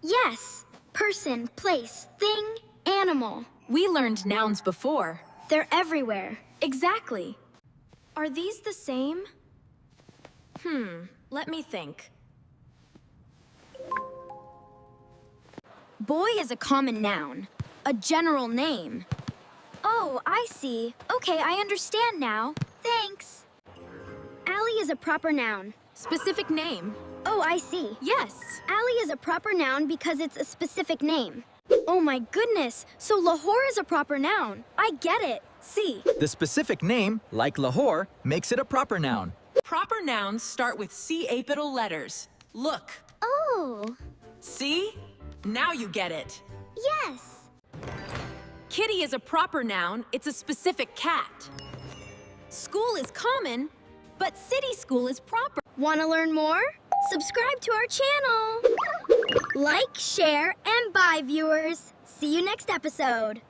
Yes. Person, place, thing, animal. We learned nouns before. They're everywhere. Exactly. Are these the same? Let me think. Boy is a common noun, a general name. Oh, I see. Okay, I understand now. Thanks. Alley is a proper noun. Specific name. Oh, I see. Yes. Alley is a proper noun because it's a specific name. Oh my goodness, so Lahore is a proper noun. I get it. See. The specific name, like Lahore, makes it a proper noun. Proper nouns start with C-apital letters. Look. Oh. See? Now you get it. Yes. Kitty is a proper noun. It's a specific cat. School is common, but city school is proper. Want to learn more? Subscribe to our channel. Like, share, and bye, viewers. See you next episode.